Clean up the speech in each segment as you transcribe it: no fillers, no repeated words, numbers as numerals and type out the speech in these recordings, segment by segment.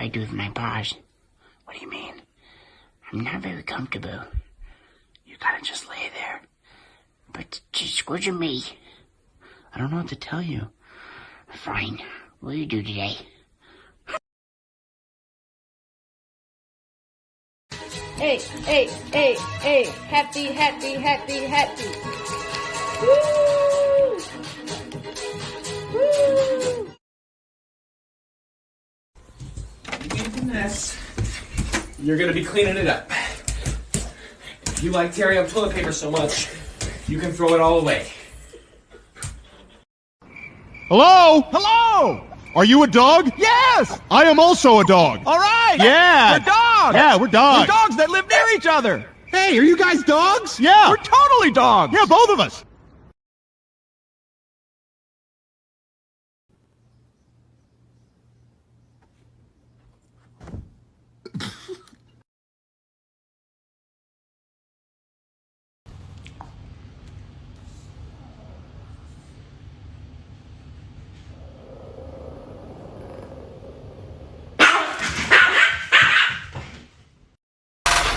I do with my paws? What do you mean? I'm not very comfortable. You gotta just lay there. But just squidge me. I don't know what to tell you. Fine. What do you do today? Hey, hey, hey, hey. Happy, happy, happy, happy. Woo! Woo! Leaving this. You're gonna be cleaning it up. You like tearing up toilet paper so much, you can throw it all away. Hello? Hello! Are you a dog? Yes! I am also a dog. All right! Yeah! We're dogs! Yeah, we're dogs. We're dogs that live near each other! Hey, are you guys dogs? Yeah. We're totally dogs! Yeah, both of us.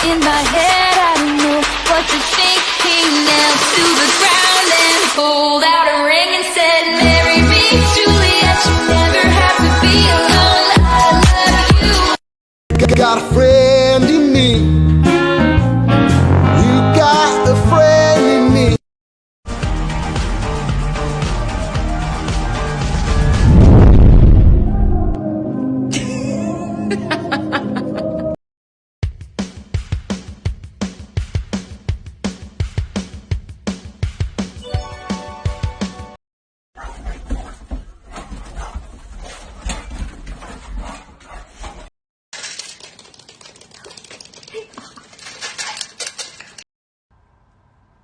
In my head, I don't know what to think. He knelt to the ground and pulled out a ring and said, "Marry me, Juliet. You never have to be alone. I love you." Got a friend in me. You got a friend in me.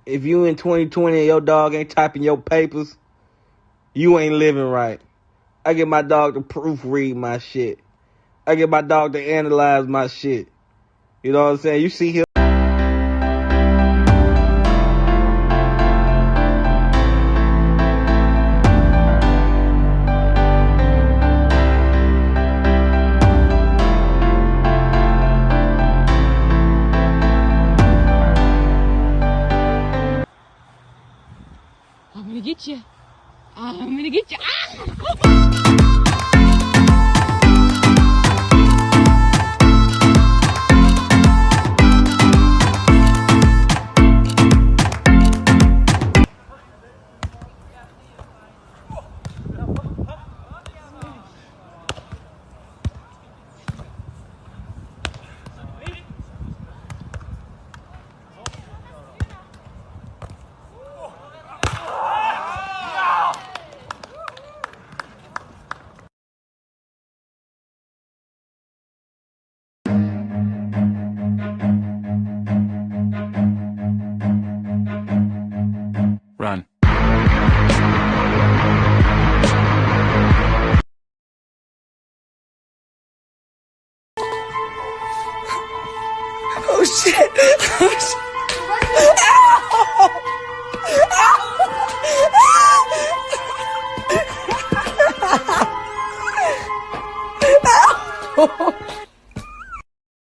If you in 2020 and your dog ain't typing your papers, you ain't living right. I get my dog to proofread my shit. I get my dog to analyze my shit. You know what I'm saying? You see him. I'm gonna get you. I'm gonna get you. Run. Oh shit! Oh shit!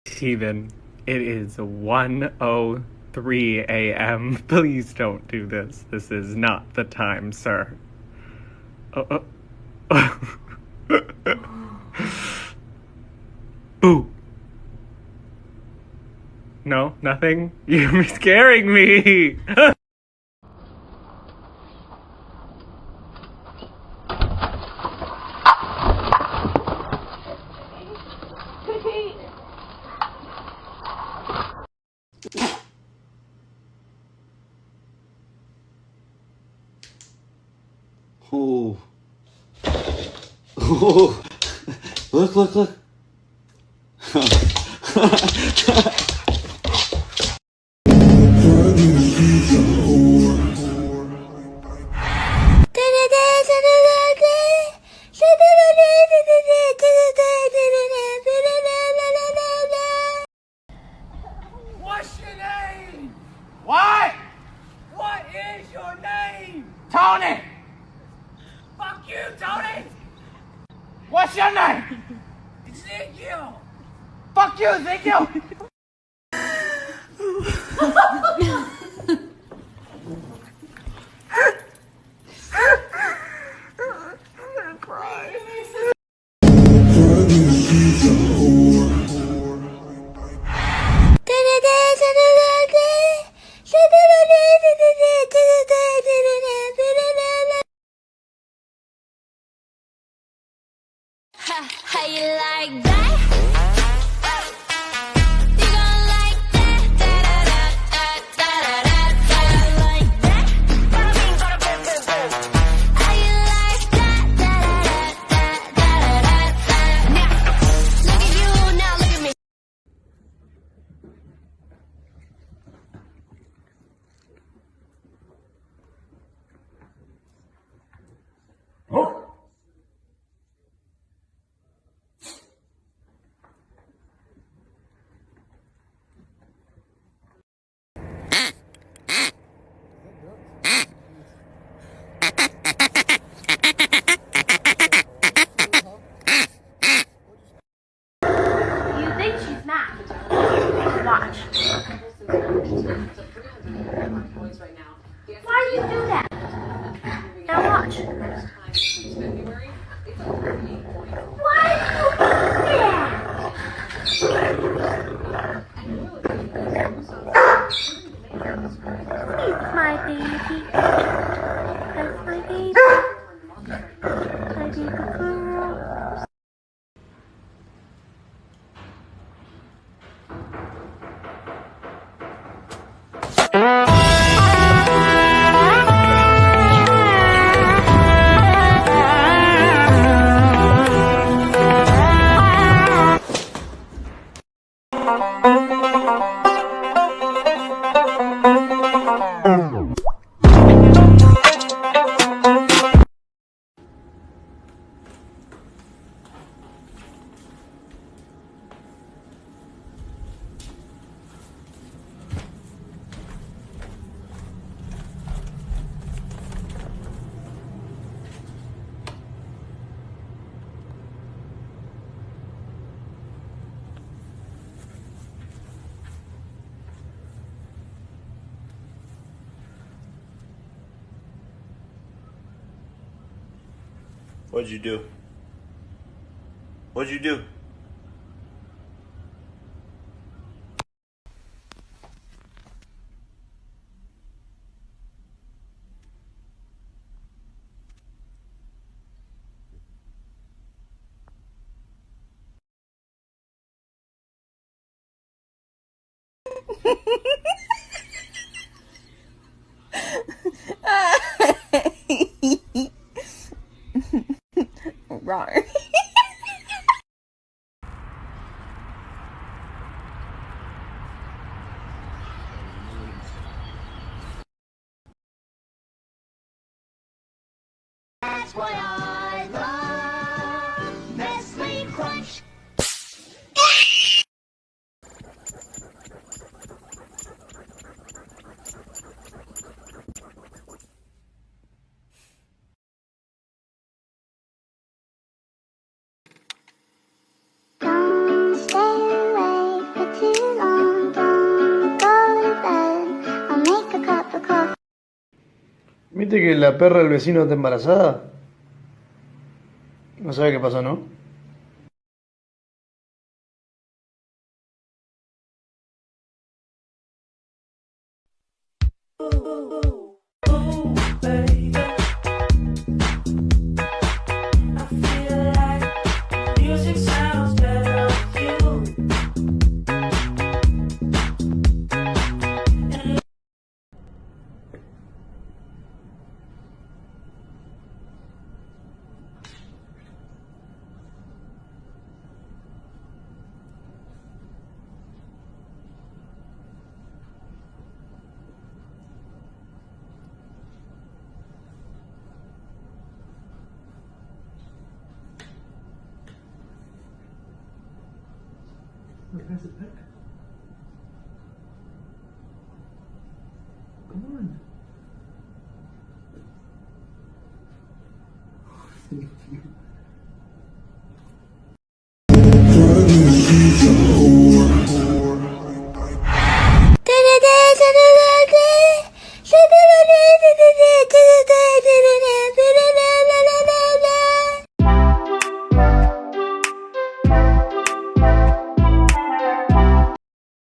Steven, it is 1:03 a.m. Please don't do this. This is not the time, sir. Boo. No, nothing? You're scaring me! Oh. Oh. Look, look, look. What's your name? What? What is your name? Tony! Fuck you, Tony! What's your name? Did you see Ezekiel! Fuck you, Ezekiel! How you like that? You gon' like that? Da da da da da da da. Like that? How you like that? Da da da da da da. Now, look at you, now look at me. You think she's not? Watch. Why do you do that? Now watch. Why do you do that? It's my baby. That's my baby. My baby girl. What'd you do? What'd you do? Wrong. That's what I love. Nestle Crunch. Don't stay awake for too long. Don't go to bed. I'll make a cup of coffee. ¿Viste que la perra del vecino está embarazada? No sabe qué pasó, ¿no? Pass it back. Come on. Thank you. It's